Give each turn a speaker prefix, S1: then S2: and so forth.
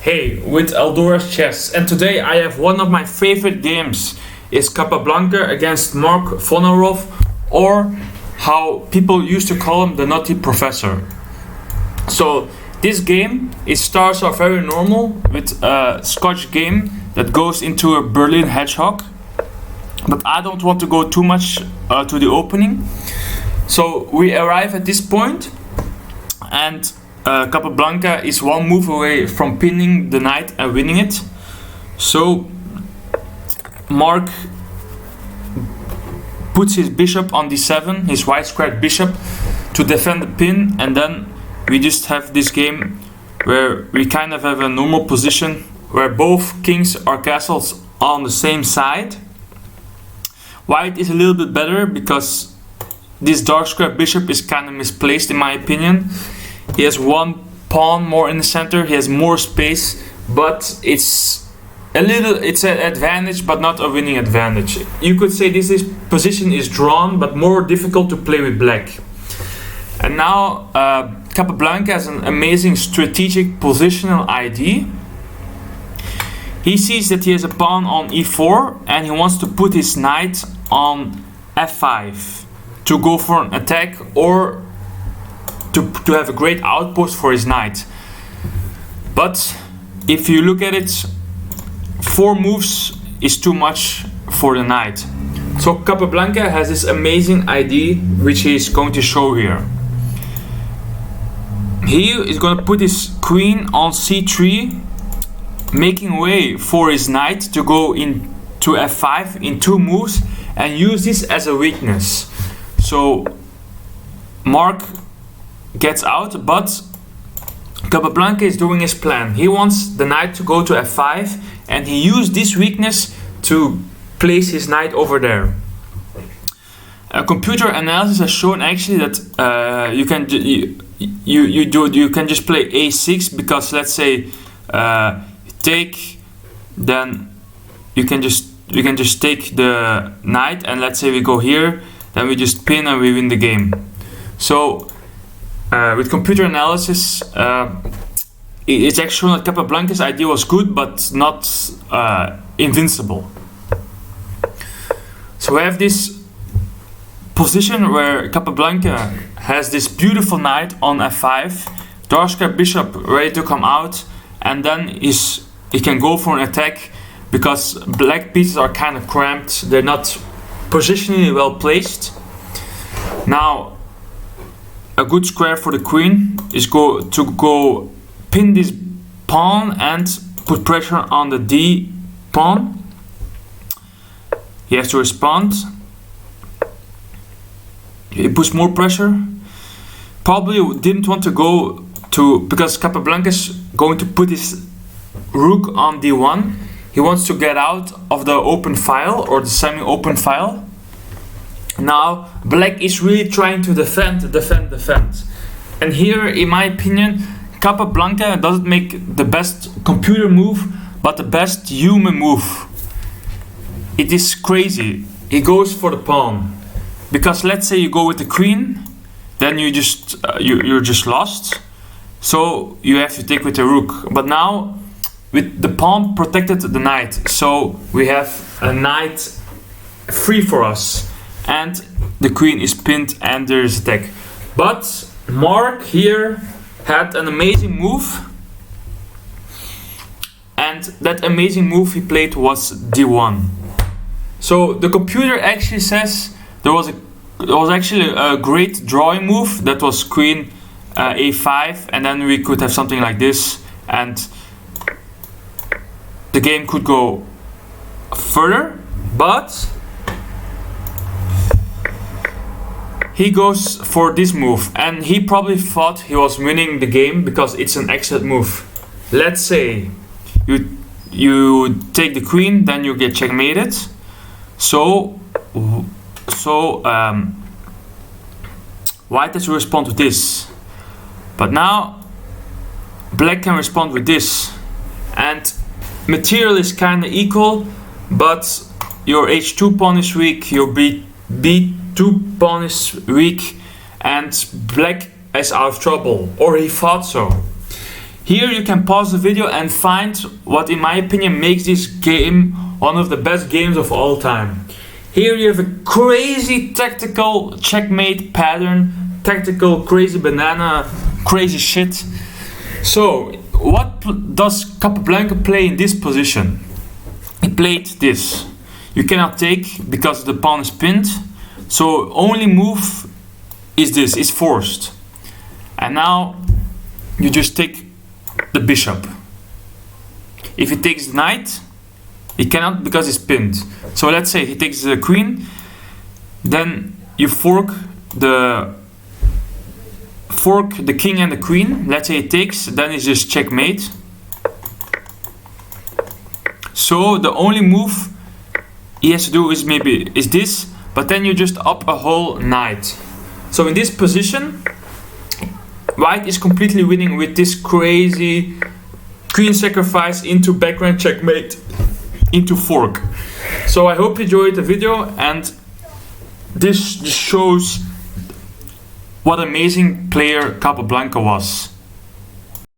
S1: Hey, with Eldora's Chess, and today I have one of my favorite games. It's Capablanca against Marc Fonaroff, or how people used to call him the Nutty Professor. So this game, it starts off very normal with a Scotch game that goes into a Berlin Hedgehog. But I don't want to go too much to the opening. So we arrive at this point, and Capablanca is one move away from pinning the knight and winning it. So Marc puts his bishop on d7, his white squared bishop, to defend the pin, and then we just have this game where we kind of have a normal position where both kings or castles are on the same side. White is a little bit better because this dark square bishop is kind of misplaced in my opinion. He has one pawn more in the center, he has more space, but it's an advantage but not a winning advantage. You could say this position is drawn but more difficult to play with black. And now Capablanca has an amazing strategic positional idea. He sees that he has a pawn on e4 and he wants to put his knight on f5 to go for an attack or to have a great outpost for his knight. But if you look at it, 4 moves is too much for the knight. So Capablanca has this amazing idea which he is going to show here. He is going to put his queen on c3, making way for his knight to go into f5 in 2 moves and use this as a weakness. So Marc gets out, but Capablanca is doing his plan. He wants the knight to go to f5 and he used this weakness to place his knight over there. A computer analysis has shown actually that you can just play a6 because let's say take, then you can just take the knight, and let's say we go here, then we just pin and we win the game. So with computer analysis, it's actually shown that Capablanca's idea was good but not invincible. So we have this position where Capablanca has this beautiful knight on f5, dark square bishop ready to come out, and then he can go for an attack because black pieces are kind of cramped, they're not positionally well placed. Now a good square for the queen is to go pin this pawn and put pressure on the d pawn. He has to respond. He puts more pressure. Probably didn't want to go to, because Capablanca is going to put his rook on d1. He wants to get out of the open file or the semi-open file. Now black is really trying to defend. And here, in my opinion, Capablanca doesn't make the best computer move, but the best human move. It is crazy. He goes for the pawn. Because let's say you go with the queen, then you're just lost. So you have to take with the rook. But now with the pawn protected the knight, so we have a knight free for us, and the queen is pinned and there's attack. But Marc here had an amazing move, and that amazing move he played was d1. So the computer actually says there was actually a great drawing move that was queen a5, and then we could have something like this, and the game could go further. But he goes for this move, and he probably thought he was winning the game because it's an excellent move. Let's say you take the queen, then you get checkmated. So white has to respond with this, but now black can respond with this, and material is kind of equal, but your h2 pawn is weak, your b2 pawn is weak, and black is out of trouble, or he thought so. Here you can pause the video and find what in my opinion makes this game one of the best games of all time. Here you have a crazy tactical checkmate pattern, tactical crazy banana, crazy shit. So what does Capablanca play in this position? He played this. You cannot take because the pawn is pinned. So only move is this, is forced. And now you just take the bishop. If he takes the knight, he cannot because it's pinned. So let's say he takes the queen, then you fork the king and the queen. Let's say he takes, then it's just checkmate. So the only move he has to do is this, but then you just up a whole knight. So in this position, white is completely winning with this crazy queen sacrifice into background checkmate into fork. So I hope you enjoyed the video, and this just shows what amazing player Capablanca was.